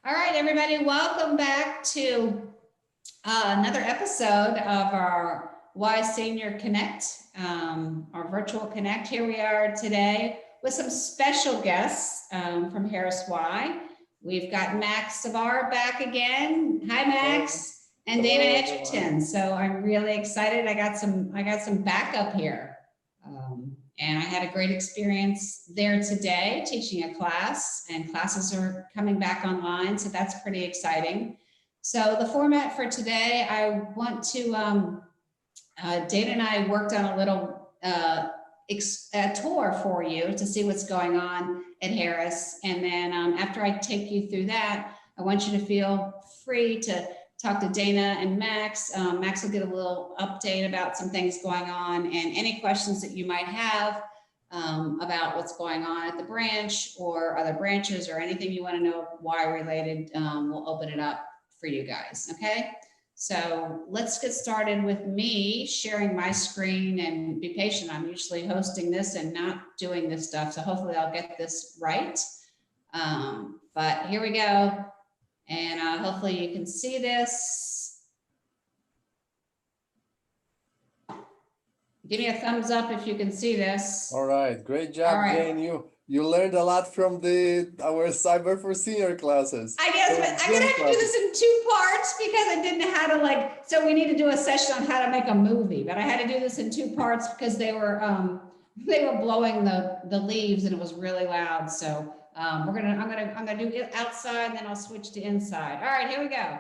All right, everybody, welcome back to another episode of our Y Senior Connect, our virtual Connect. Here we are today with some special guests from Harris Y. We've got Max Savar back again. Hi, Max, and Dana Edgerton. So I'm really excited. I got some backup here. And I had a great experience there today teaching a class, and classes are coming back online, so that's pretty exciting. So the format for today, I want to, Dana and I worked on a little tour for you to see what's going on at Harris. And then after I take you through that, I want you to feel free to talk to Dana and Max. Max will get a little update about some things going on, and any questions that you might have about what's going on at the branch or other branches or anything you want to know why related, we'll open it up for you guys. Okay, so let's get started with me sharing my screen, and be patient. I'm usually hosting this and not doing this stuff, so hopefully I'll get this right. But here we go. And hopefully you can see this. Give me a thumbs up if you can see this. All right, great job, right. Jane. You learned a lot from our Cyber for Senior classes. I guess, but I'm gonna have to do this in 2 parts because I didn't know how to so we need to do a session on how to make a movie, but I had to do this in 2 parts because they were blowing the leaves and it was really loud. So I'm gonna do it outside, and then I'll switch to inside. All right, here we go.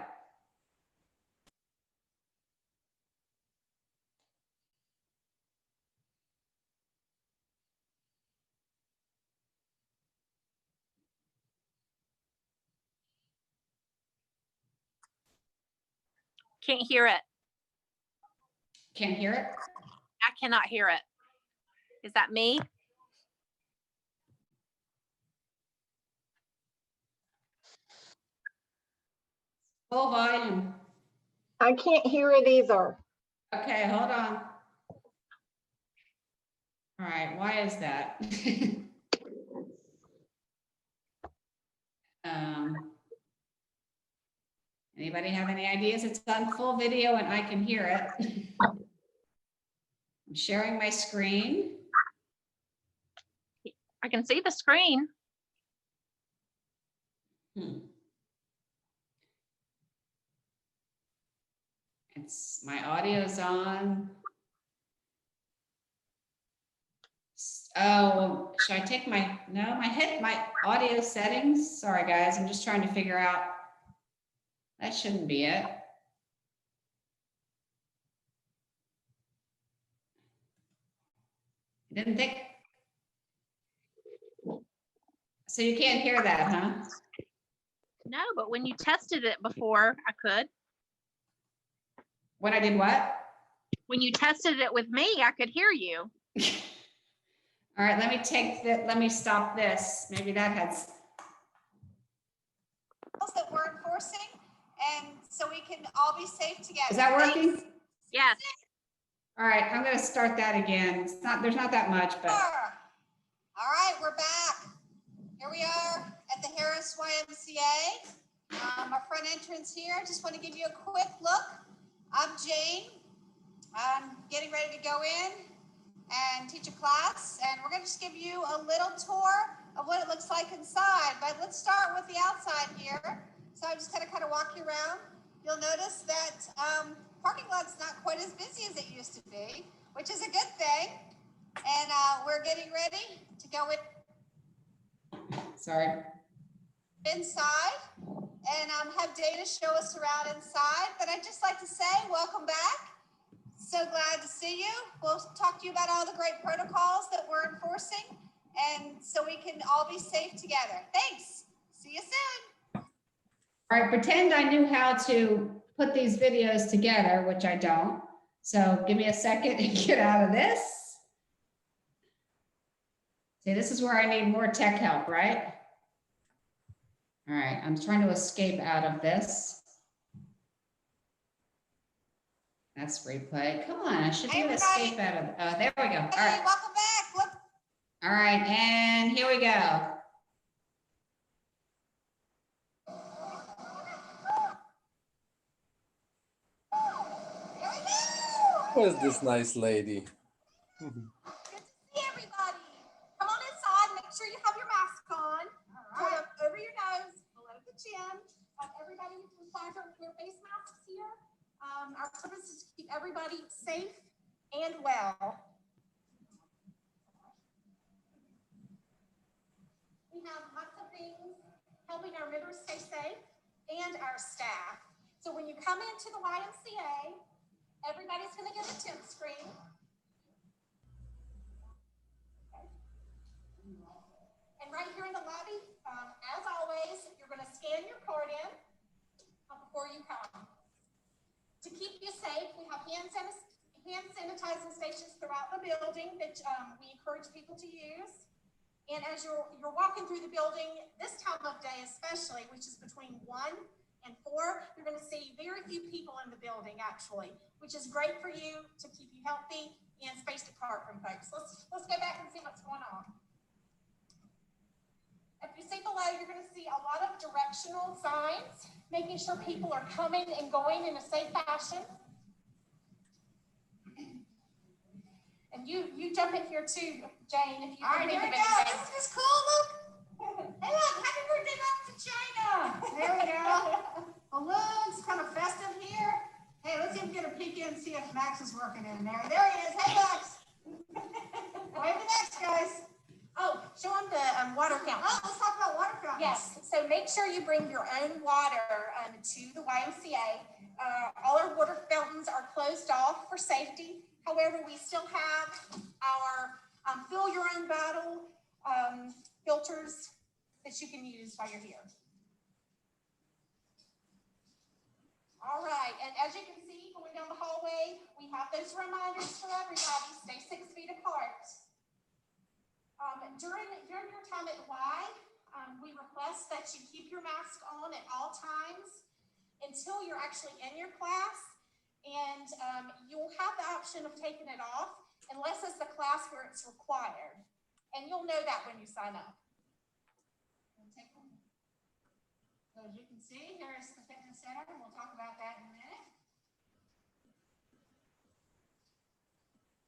Can't hear it. Can't hear it? I cannot hear it. Is that me? Full volume. I can't hear it either. Okay, hold on. All right, why is that? Anybody have any ideas? It's on full video and I can hear it. I'm sharing my screen. I can see the screen. It's my audio's on. Oh, should I take my audio settings? Sorry guys, I'm just trying to figure out. That shouldn't be it. I didn't think. So you can't hear that, huh? No, but when you tested it before, I could. When I did what? When you tested it with me, I could hear you. All right, let me stop this. Maybe that has. That we're enforcing, and so we can all be safe together. Is that working? Thanks. Yes. All right, I'm going to start that again. There's not that much, but. All right, we're back. Here we are at the Harris YMCA. Our front entrance here. I just want to give you a quick look. I'm Jane. I'm getting ready to go in and teach a class, and we're going to just give you a little tour of what it looks like inside. But let's start with the outside here. So I'm just going to kind of walk you around. You'll notice that parking lot's not quite as busy as it used to be, which is a good thing. And we're getting ready to go in. Sorry. Inside and have Dana show us around inside. But I'd just like to say welcome back. So glad to see you. We'll talk to you about all the great protocols that we're enforcing, and so we can all be safe together. Thanks. See you soon. All right, pretend I knew how to put these videos together, which I don't. So give me a second and get out of this. See, this is where I need more tech help, right? All right, I'm trying to escape out of this. That's replay. Come on, I should be able to escape out of. There we go. All right. Hey, welcome back. Look. All right, and here we go. Where's this nice lady? Good to see everybody. Come on inside. Make sure you have your mask on. Put up over your nose, below the chin. Everybody requires to wear face masks here. Our purpose is to keep everybody safe and well. We have lots of things helping our members stay safe and our staff. So when you come into the YMCA, everybody's going to get a temp screen. And right here in the lobby, as always, you're going to scan your card in before you come. To keep you safe, we have hand sanitizing stations throughout the building that we encourage people to use. And as you're walking through the building, this time of day especially, which is between 1 and 4, you're going to see very few people in the building actually, which is great for you to keep you healthy and spaced apart from folks. Let's go back and see what's going on. If you see below, you're going to see a lot of directional signs, making sure people are coming and going in a safe fashion. And you jump in here too, Jane, if you All right, think here of we go. anything. Isn't this cool? Look. Hey, look. Happy birthday back to China. There we go. Balloons, kind of festive here. Hey, let's even get a peek in and see if Max is working in there. There he is. Hey, Max. Wave the next, guys. Oh, show them the water fountain. Oh, let's talk about water fountains. Yes, so make sure you bring your own water to the YMCA. All our water fountains are closed off for safety. However, we still have our fill your own bottle filters that you can use while you're here. All right, and as you can see, going down the hallway, we have those reminders for everybody. Stay 6 feet apart. During your time at Y, we request that you keep your mask on at all times until you're actually in your class, and you'll have the option of taking it off unless it's the class where it's required, and you'll know that when you sign up. So as you can see, here's the fitness center. We'll talk about that in a minute.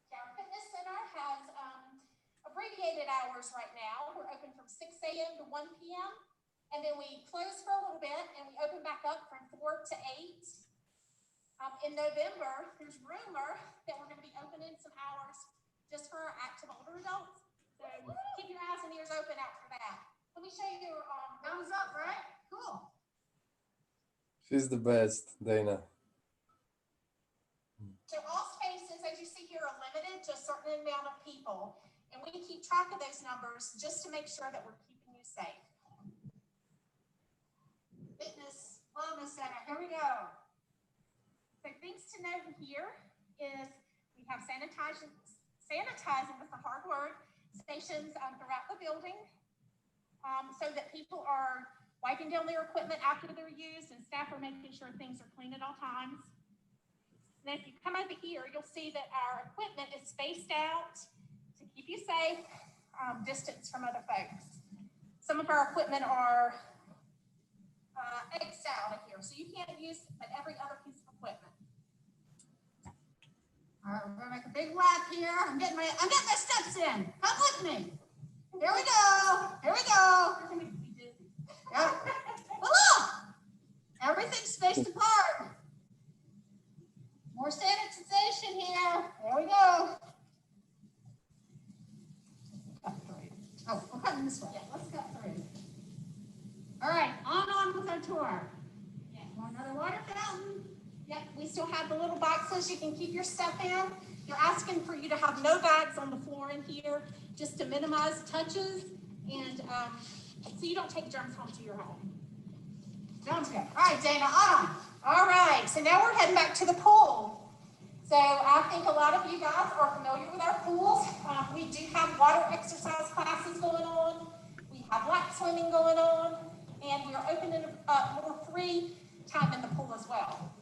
Our fitness center has abbreviated hours right now. We're open from 6 a.m. to 1 p.m. And then we close for a little bit and we open back up from 4 to 8. In November, there's rumor that we're going to be opening some hours just for our active older adults. So keep your eyes and ears open out for that. Let me show you your Thumbs up, right? Cool. She's the best, Dana. So all spaces, as you see here, are limited to a certain amount of people. And we keep track of those numbers just to make sure that we're keeping you safe. Fitness Wellness Center. Here we go. So things to note here is we have sanitizing with the hard word stations throughout the building so that people are wiping down their equipment after they're used and staff are making sure things are clean at all times. And if you come over here, you'll see that our equipment is spaced out to keep you safe, distance from other folks. Some of our equipment are X'd out here, so you can't use but every other piece of equipment. All right, we're gonna make a big lap here. I'm getting my steps in. Come with me. Here we go. Here we go. Yeah. Well, look, everything's spaced apart. More sanitization here. There we go. Cut through. Oh, we're cutting this way. Yeah, let's cut through. All right, on with our tour. Yeah, want another water fountain? Yep, we still have the little boxes you can keep your stuff in. They're asking for you to have no bags on the floor in here just to minimize touches and so you don't take germs home to your home. Sounds good. All right, Dana, on. All right, so now we're heading back to the pool. So I think a lot of you guys are familiar with our pools. We do have water exercise classes going on. We have lap swimming going on, and we are opening up more free time in the pool as well.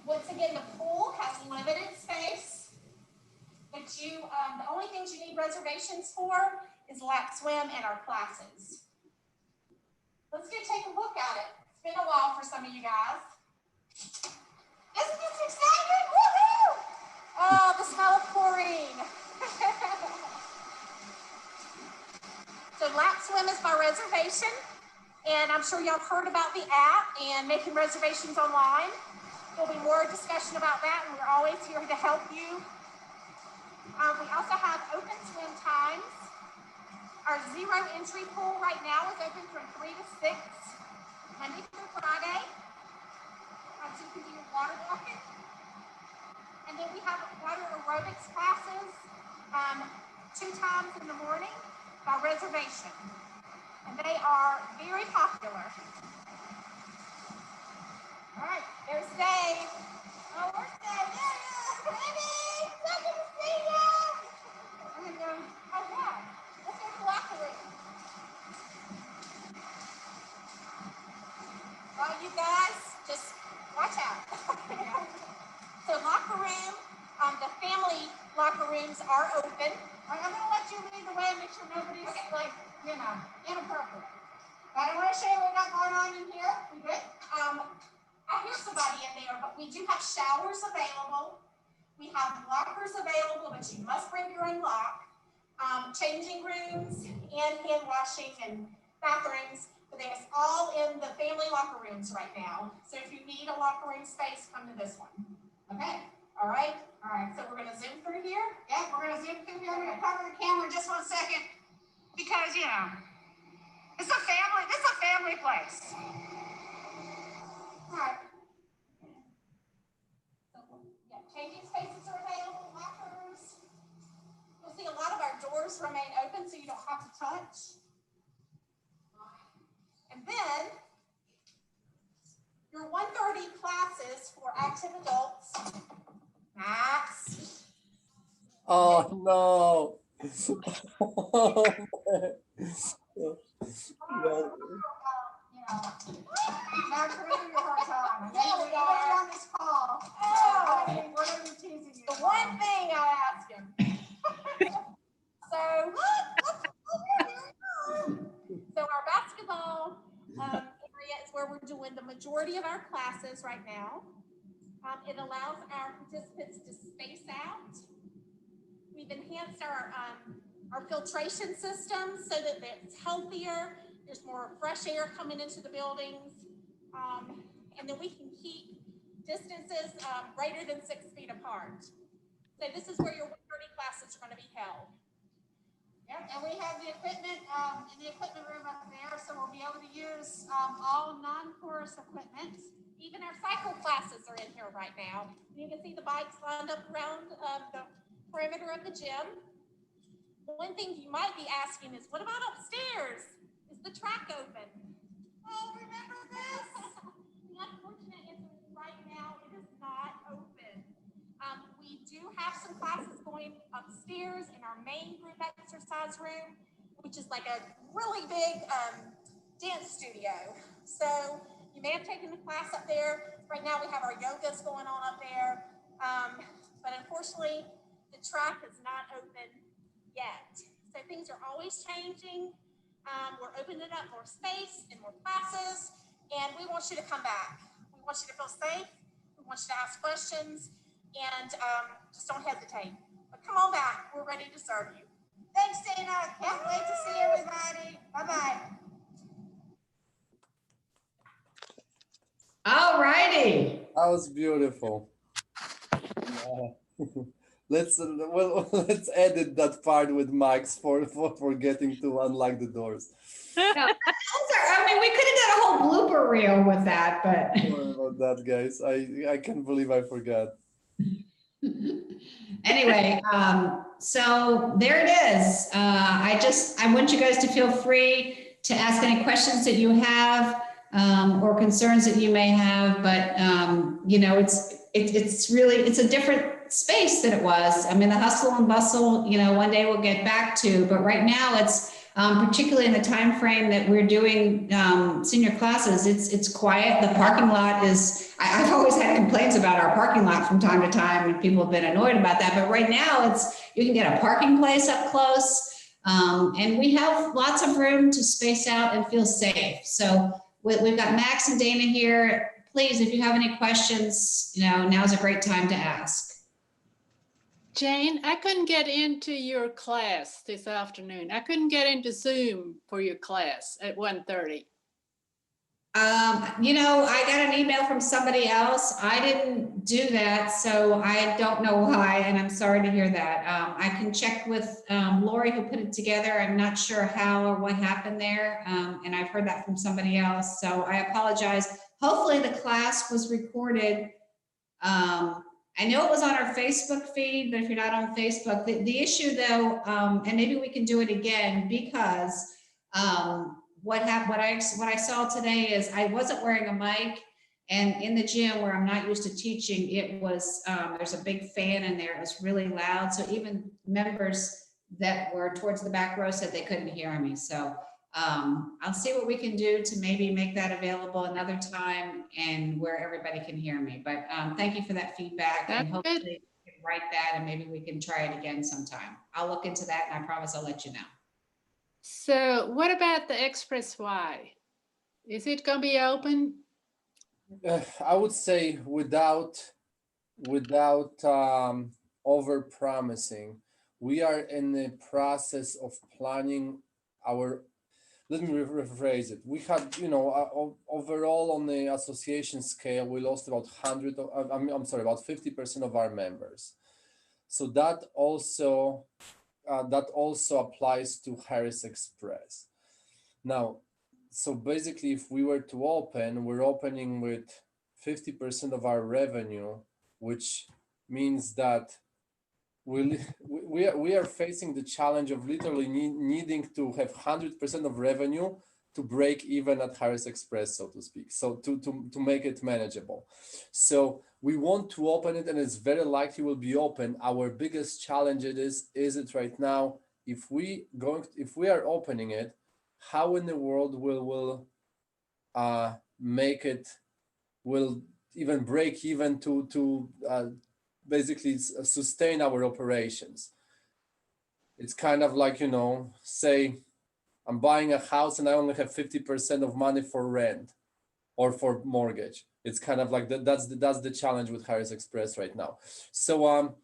Once again, the pool has limited space, but the only things you need reservations for is lap swim and our classes. Let's go take a look at it. It's been a while for some of you guys. Isn't this exciting? Woohoo! Oh, the smell of chlorine. So lap swim is by reservation, and I'm sure y'all have heard about the app and making reservations online. There'll be more discussion about that, and we're always here to help you. We also have open swim times. Our zero entry pool right now is open from 3 to 6, Monday through Friday. So you can do your water walking. And then we have water aerobics classes 2 times in the morning by reservation. And they are very popular. All right, there's Dave. Oh, where's Dave? There he is, baby. So good to see you. I'm gonna go, oh yeah, let's go to the locker room. Well, you guys, just watch out. So locker room, the family locker rooms are open. I'm gonna let you lead the way and make sure nobody's like, you know, inappropriate. But I wanna show you what we got going on in here. We good? I hear somebody in there, but we do have showers available. We have lockers available, but you must bring your own lock. Changing rooms and hand washing and bathrooms. But it's all in the family locker rooms right now. So if you need a locker room space, come to this one. Okay, all right? All right, so we're gonna zoom through here. Yeah, we're gonna zoom through here. I'm gonna cover the camera just 1 second because, you know, this is a family place. All right. So, yeah, changing spaces are available, lockers. You'll see a lot of our doors remain open so you don't have to touch. And then your 1:30 classes for active adults. Max. Oh no. Max, we're gonna give you a hard time. Yeah, we are on this call. Oh, we're gonna be teasing you. The one thing I asked him. So our basketball area is where we're doing the majority of our classes right now. It allows our participants to space out. We've enhanced our filtration system so that it's healthier. There's more fresh air coming into the buildings. And then we can keep distances greater than 6 feet apart. So this is where your 1:30 classes are going to be held. Yep, and we have the equipment in the equipment room up there, so we'll be able to use all non-porous equipment. Even our cycle classes are in here right now. You can see the bikes lined up around the perimeter of the gym. One thing you might be asking is, what about upstairs? Is the track open? Oh, remember this? The unfortunate answer is right now it is not open. We do have some classes going upstairs in our main group exercise room, which is like a really big dance studio. So you may have taken the class up there. Right now we have our yogas going on up there. But unfortunately, the track is not open yet. So things are always changing. We're opening up more space and more classes, and we want you to come back. We want you to feel safe. We want you to ask questions, and just don't hesitate. But come on back. We're ready to serve you. Thanks, Dana. Can't wait to see everybody. Bye-bye. All righty. That was beautiful. Let's edit that part with Max for forgetting to unlock the doors. I mean, we could have done a whole blooper reel with that, but. Sorry about that, guys. I can't believe I forgot. Anyway, so there it is. I want you guys to feel free to ask any questions that you have or concerns that you may have, but you know, it's really, it's a different space than it was. I mean, the hustle and bustle, you know, one day we'll get back to, but right now it's particularly in the time frame that we're doing senior classes, it's quiet. The parking lot is, I've always had complaints about our parking lot from time to time, and people have been annoyed about that. But right now you can get a parking place up close, and we have lots of room to space out and feel safe. So we've got Max and Dana here. Please, if you have any questions, now's a great time to ask. Jane, I couldn't get into your class this afternoon. I couldn't get into Zoom for your class at 1:30. I got an email from somebody else. I didn't do that, so I don't know why, and I'm sorry to hear that. I can check with Lori who put it together. I'm not sure how or what happened there, and I've heard that from somebody else, so I apologize. Hopefully the class was recorded. I know it was on our Facebook feed, but if you're not on Facebook, the issue though, and maybe we can do it again, because what I saw today is I wasn't wearing a mic, and in the gym where I'm not used to teaching, it was there's a big fan in there. It was really loud, so even members that were towards the back row said they couldn't hear me. So I'll see what we can do to maybe make that available another time and where everybody can hear me. But thank you for that feedback. That's and hopefully we can write that, and maybe we can try it again sometime. I'll look into that, and I promise I'll let you know. So what about the Express Y? Is it going to be open? I would say without over promising, we are in the process of planning our. Let me rephrase it. We had, overall on the association scale, we lost about 50% of our members. So that also applies to Harris Express. Now, so basically, if we were to open, we're opening with 50% of our revenue, which means that we are facing the challenge of literally needing to have 100% of revenue to break even at Harris Express, so to speak, so to make it manageable. So we want to open it, and it's very likely will be open. Our biggest challenge is it right now, if we are opening it, how in the world will make it, will even break even to basically sustain our operations. It's kind of like, say I'm buying a house and I only have 50% of money for rent or for mortgage. It's kind of like that's the challenge with Harris Express right now. So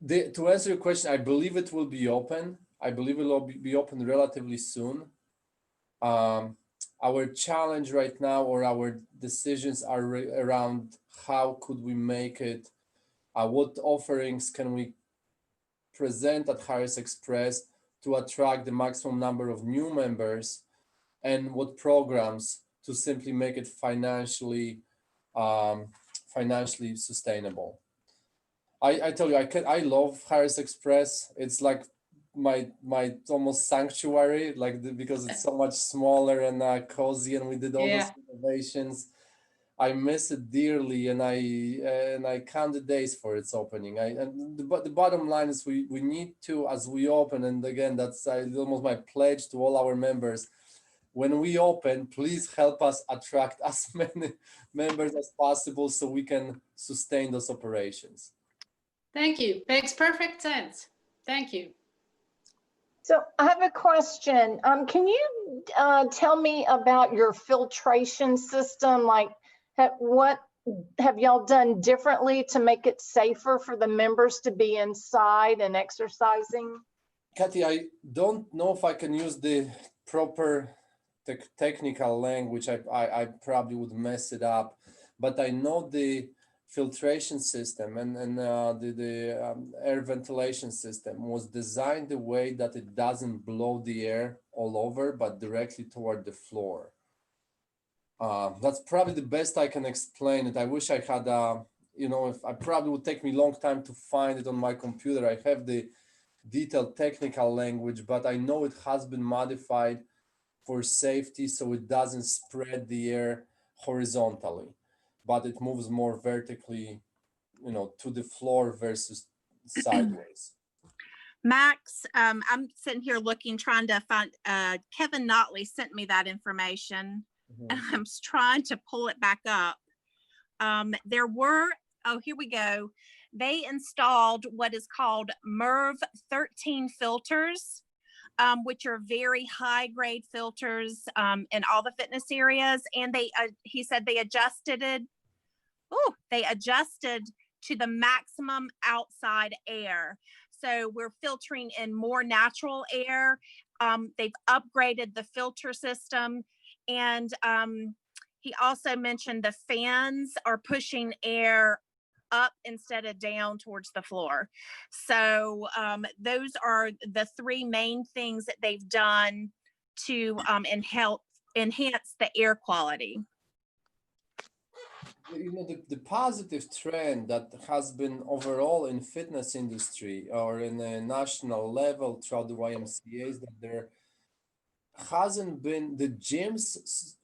to answer your question, I believe it will be open. I believe it will be open relatively soon. Our challenge right now, or our decisions, are around how could we make it, what offerings can we present at Harris Express to attract the maximum number of new members, and what programs to simply make it financially sustainable. I tell you, I love Harris Express. It's like my almost sanctuary, because it's so much smaller and cozy, and we did all those innovations. I miss it dearly, and I count the days for its opening. The bottom line is we need to, as we open, and again, that's almost my pledge to all our members. When we open, please help us attract as many members as possible so we can sustain those operations. Thank you. Makes perfect sense. Thank you. So I have a question. Can you tell me about your filtration system? Like, what have y'all done differently to make it safer for the members to be inside and exercising? Kathy, I don't know if I can use the proper technical language. I probably would mess it up, but I know the filtration system and the air ventilation system was designed the way that it doesn't blow the air all over, but directly toward the floor. That's probably the best I can explain it. I wish I had, if I probably would take me a long time to find it on my computer. I have the detailed technical language, but I know it has been modified for safety so it doesn't spread the air horizontally, but it moves more vertically, to the floor versus sideways. Max, I'm sitting here trying to find, Kevin Notley sent me that information. And I'm trying to pull it back up. Here we go. They installed what is called MERV 13 filters. which are very high grade filters in all the fitness areas. And he said they adjusted to the maximum outside air. So we're filtering in more natural air. They've upgraded the filter system. And he also mentioned the fans are pushing air up instead of down towards the floor. So those are the three main things that they've done to enhance the air quality. You know, the positive trend that has been overall in fitness industry or in a national level throughout the YMCA is that there hasn't been the gyms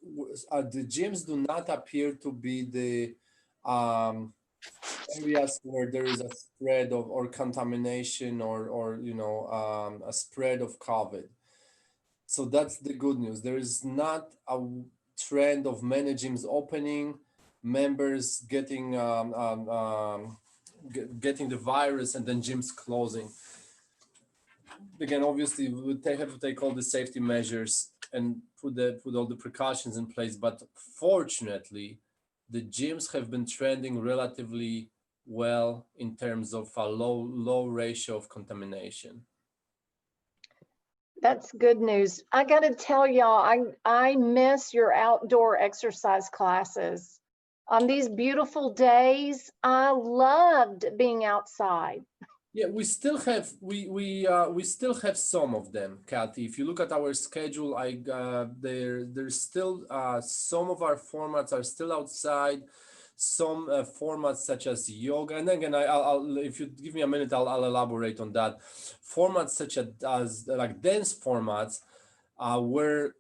do not appear to be the areas where there is a spread of or contamination or you know a spread of COVID. So that's the good news. There is not a trend of many gyms opening, members getting getting the virus, and then gyms closing. Again, obviously, we have to take all the safety measures and put all the precautions in place. But fortunately, the gyms have been trending relatively well in terms of a low ratio of contamination. That's good news. I got to tell y'all, I miss your outdoor exercise classes. On these beautiful days, I loved being outside. Yeah, we still have we still have some of them, Kathy. If you look at our schedule, there's still some of our formats are still outside. Some formats such as yoga, and again, I'll if you give me a minute, I'll elaborate on that. Formats such as like dance formats, where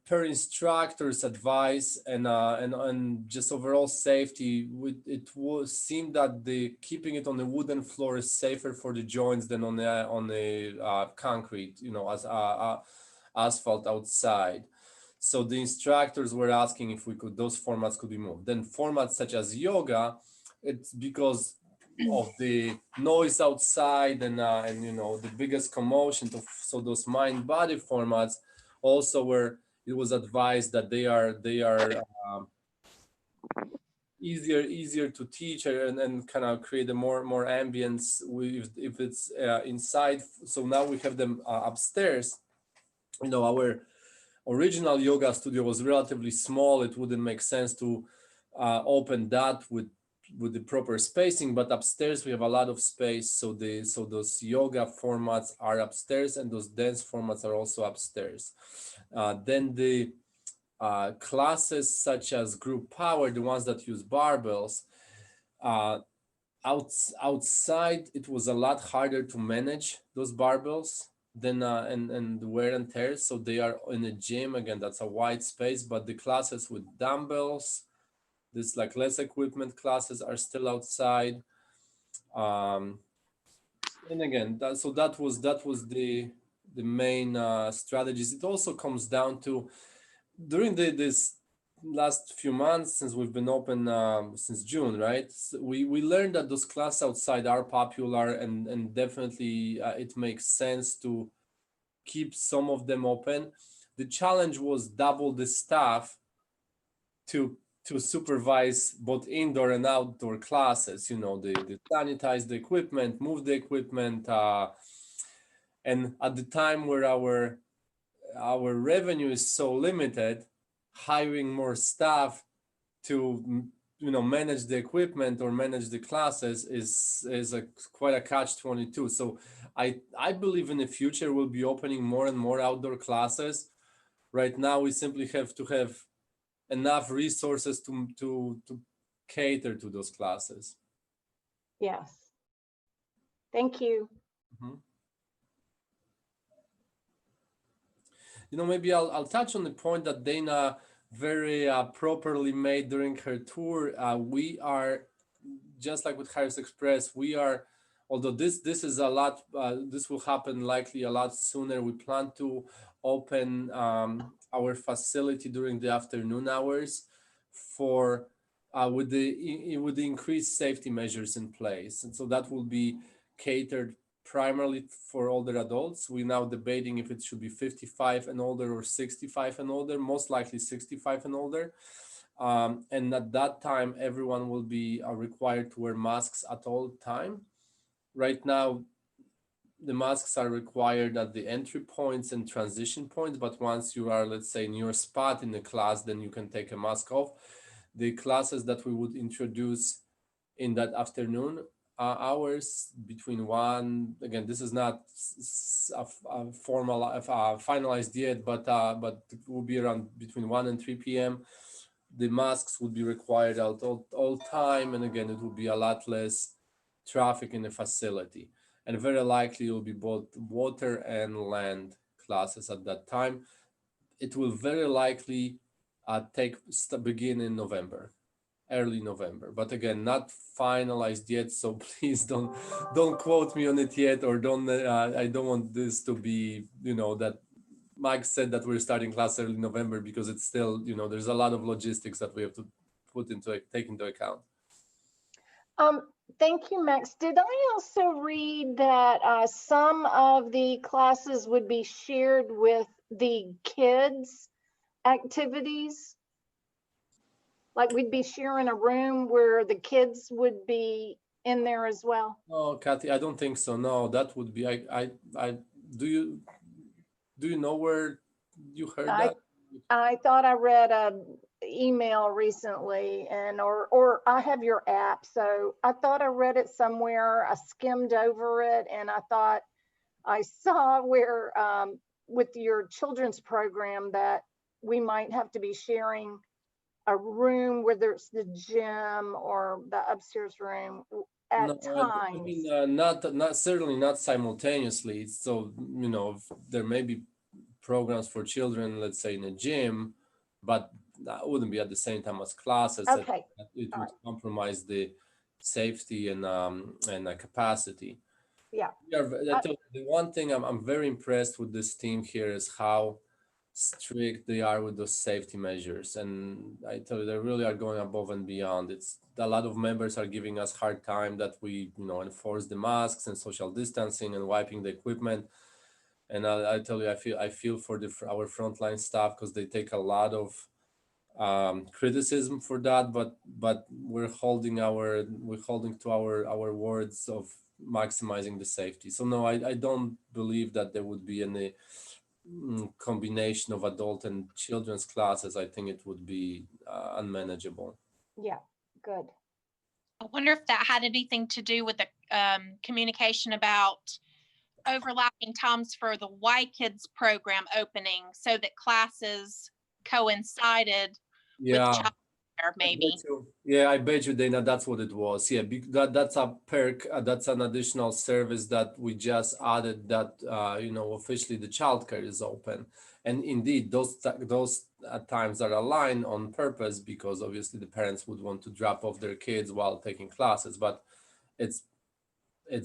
per instructor's advice and just overall safety, it was seemed that the keeping it on the wooden floor is safer for the joints than on the concrete, you know, as asphalt outside. So the instructors were asking if those formats could be moved. Then formats such as yoga, it's because of the noise outside and you know the biggest commotion. So those mind-body formats also where it was advised that they are easier to teach and kind of create a more ambience if it's inside. So now we have them upstairs. You know, our original yoga studio was relatively small. It wouldn't make sense to open that with the proper spacing, but upstairs we have a lot of space. So those yoga formats are upstairs and those dance formats are also upstairs. Then the classes such as group power, the ones that use barbells, outside it was a lot harder to manage those barbells than and the wear and tear. So they are in a gym, again, that's a wide space, but the classes with dumbbells, this like less equipment classes are still outside. And again, that was the main strategies. It also comes down to during this last few months since we've been open since June, right? So we learned that those classes outside are popular and definitely it makes sense to keep some of them open. The challenge was double the staff to supervise both indoor and outdoor classes, you know, the sanitize the equipment, move the equipment, and at the time where our revenue is so limited, hiring more staff to, you know, manage the equipment or manage the classes is quite a catch-22. So I believe in the future we'll be opening more and more outdoor classes. Right now we simply have to have enough resources to cater to those classes. Yes. Thank you. Mm-hmm. You know, maybe I'll touch on the point that Dana very properly made during her tour. We are, just like with Harris Express, we are, although this is a lot, this will happen likely a lot sooner. We plan to open our facility during the afternoon hours for with the increased safety measures in place, and so that will be catered primarily for older adults. We're now debating if it should be 55 and older or 65 and older, most likely 65 and older. And at that time, everyone will be required to wear masks at all time. Right now, the masks are required at the entry points and transition points, but once you are, let's say, in your spot in the class, then you can take a mask off. The classes that we would introduce in that afternoon hours between one, again, this is not a formal, finalized yet, but it will be around between 1 and 3 p.m. The masks would be required at all time, and again, it will be a lot less traffic in the facility. And very likely it will be both water and land classes at that time. It will very likely begin in November, early November. But again, not finalized yet. So please don't quote me on it yet, or don't. I don't want this to be, that Mike said that we're starting class early November, because it's still, there's a lot of logistics that we have to take into account. Thank you, Max. Did I also read that some of the classes would be shared with the kids' activities? Like we'd be sharing a room where the kids would be in there as well? No, Kathy, I don't think so. No, that would be, do you know where you heard that? I thought I read a email recently, and or I have your app, so I thought I read it somewhere. I skimmed over it, and I thought I saw where with your children's program that we might have to be sharing a room, whether it's the gym or the upstairs room at times. I mean, not certainly not simultaneously. So, there may be programs for children, let's say in a gym, but that wouldn't be at the same time as classes. Okay. It would compromise the safety and capacity. Yeah. The one thing I'm very impressed with this team here is how strict they are with those safety measures, and I tell you, they really are going above and beyond. It's a lot of members are giving us hard time that we enforce the masks and social distancing and wiping the equipment. And I tell you, I feel for our frontline staff, because they take a lot of criticism for that, but we're holding to our words of maximizing the safety. So no, I don't believe that there would be any combination of adult and children's classes. I think it would be unmanageable. Yeah, good. I wonder if that had anything to do with the communication about overlapping times for the Y Kids program opening, so that classes coincided with childcare, maybe. I bet you, Dana, that's what it was. Yeah, that's a perk. That's an additional service that we just added, that officially the childcare is open. And indeed, those times are aligned on purpose, because obviously the parents would want to drop off their kids while taking classes, but it's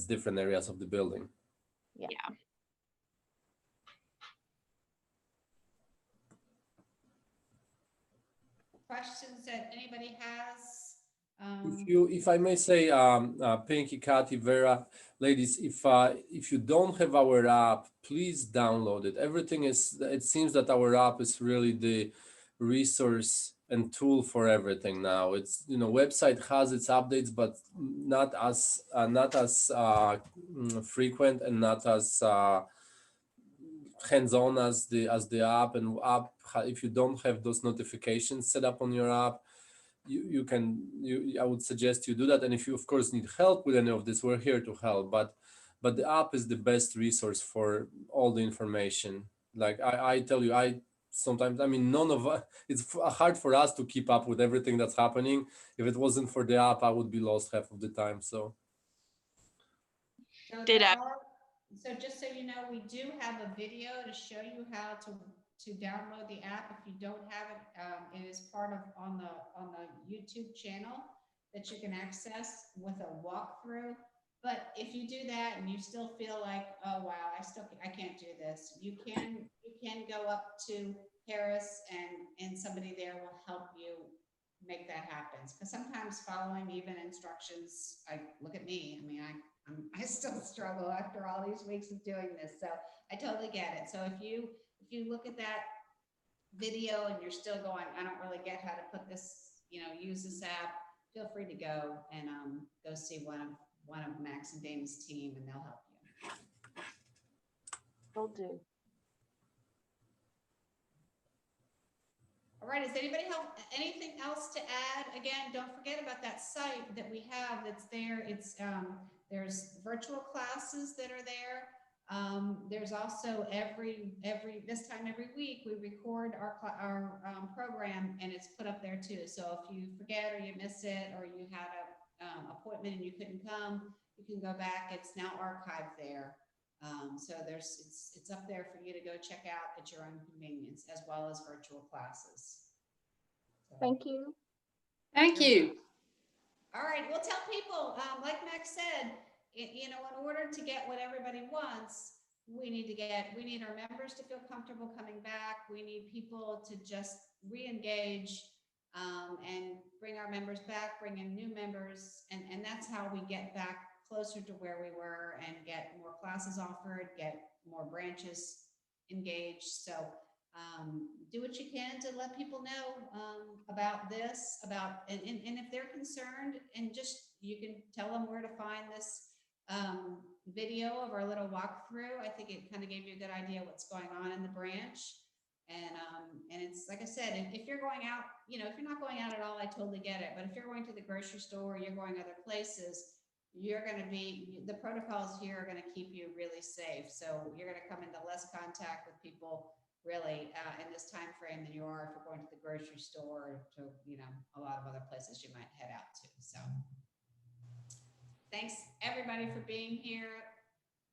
different areas of the building. Yeah. Questions that anybody has? If I may say, Pinky, Kathy, Vera, ladies, if you don't have our app, please download it. It seems that our app is really the resource and tool for everything now. It's, website has its updates, but not as frequent and not as hands-on as the app. And if you don't have those notifications set up on your app, I would suggest you do that. And if you of course need help with any of this, we're here to help. But the app is the best resource for all the information. Like I tell you, sometimes, it's hard for us to keep up with everything that's happening. If it wasn't for the app, I would be lost half of the time. So so just so you know, we do have a video to show you how to download the app. If you don't have it, it is part of on the YouTube channel that you can access with a walkthrough. But if you do that and you still feel like, oh wow, I can't do this, you can go up to Harris and somebody there will help you make that happen. Because sometimes following even instructions, look at me. I mean, I still struggle after all these weeks of doing this. So I totally get it. So if you look at that video and you're still going, I don't really get how to put this, use this app, feel free to go and go see one of Max and Dana's team, and they'll help you. Will do. All right, does anybody have anything else to add? Again, don't forget about that site that we have that's there. It's there's virtual classes that are there. There's also this time every week we record our program, and it's put up there too. So if you forget or you miss it, or you had a appointment and you couldn't come, you can go back. It's now archived there. So it's up there for you to go check out at your own convenience, as well as virtual classes. So, Thank you. Thank you. all right, we'll tell people, like Max said, in order to get what everybody wants, we need our members to feel comfortable coming back. We need people to just re-engage and bring our members back, bring in new members, and that's how we get back closer to where we were and get more classes offered, get more branches engaged. So do what you can to let people know about this, and if they're concerned, and just, you can tell them where to find this video of our little walkthrough. I think it kind of gave you a good idea what's going on in the branch. And it's like I said, if you're going out, if you're not going out at all, I totally get it. But if you're going to the grocery store, you're going other places, the protocols here are going to keep you really safe. So you're going to come into less contact with people really in this time frame than you are if you're going to the grocery store, or to a lot of other places you might head out to. So thanks everybody for being here.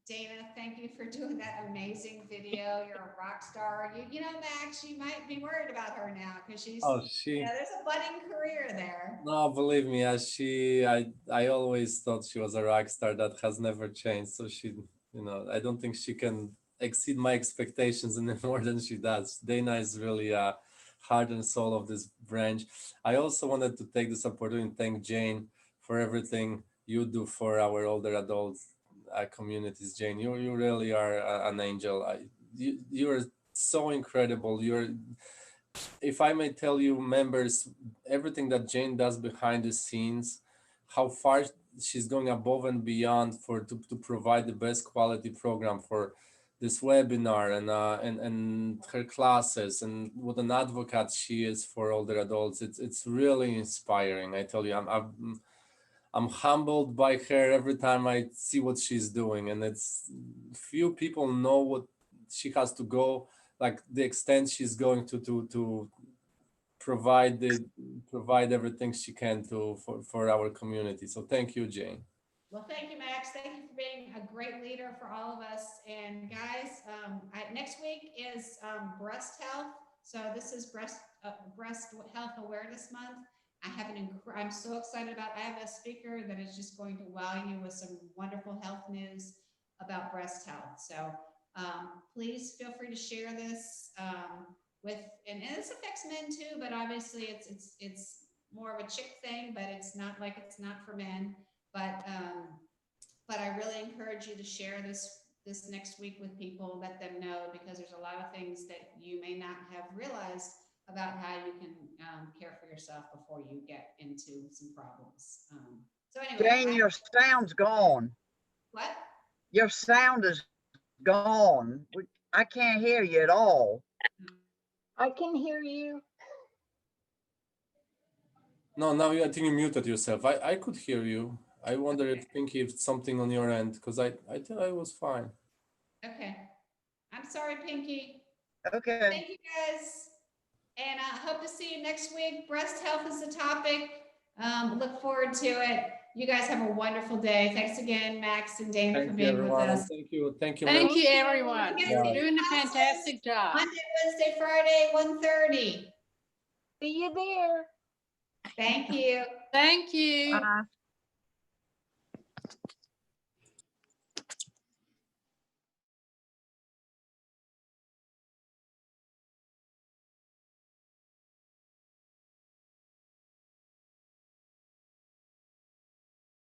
Dana, thank you for doing that amazing video. You're a rock star. Max, you might be worried about her now because she's there's a budding career there. No, believe me, I always thought she was a rock star. That has never changed. So she, I don't think she can exceed my expectations any more than she does. Dana is really a heart and soul of this branch. I also wanted to take this opportunity and thank Jane for everything you do for our older adults communities. Jane, you really are an angel. You're so incredible. If I may tell you, members, everything that Jane does behind the scenes, how far she's going above and beyond to provide the best quality program for this webinar and her classes, and what an advocate she is for older adults. It's really inspiring. I tell you, I'm humbled by her every time I see what she's doing, and it's few people know what she has to go, like the extent she's going to provide everything she can for our community. So thank you, Jane. Well, thank you, Max. Thank you for being a great leader for all of us. And guys, next week is breast health. So this is breast health awareness month. I'm so excited I have a speaker that is just going to wow you with some wonderful health news about breast health. So please feel free to share this and this affects men too, but obviously it's more of a chick thing, but it's not for men. But I really encourage you to share this next week with people, let them know, because there's a lot of things that you may not have realized about how you can care for yourself before you get into some problems. So anyway. Jane, your sound's gone. What? Your sound is gone. I can't hear you at all. I can hear you. No, now I think you muted yourself. I could hear you. I wonder if Pinky, if something on your end, because I thought I was fine. Okay. I'm sorry, Pinky. Okay. Thank you, guys. And I hope to see you next week. Breast health is the topic. Look forward to it. You guys have a wonderful day. Thanks again, Max and Dana, for being with us. Thank you. Thank Mel. you, everyone. Yeah. You're doing a fantastic job. Monday, Wednesday, Friday, 1:30. See you there. Thank you. Thank you. Bye.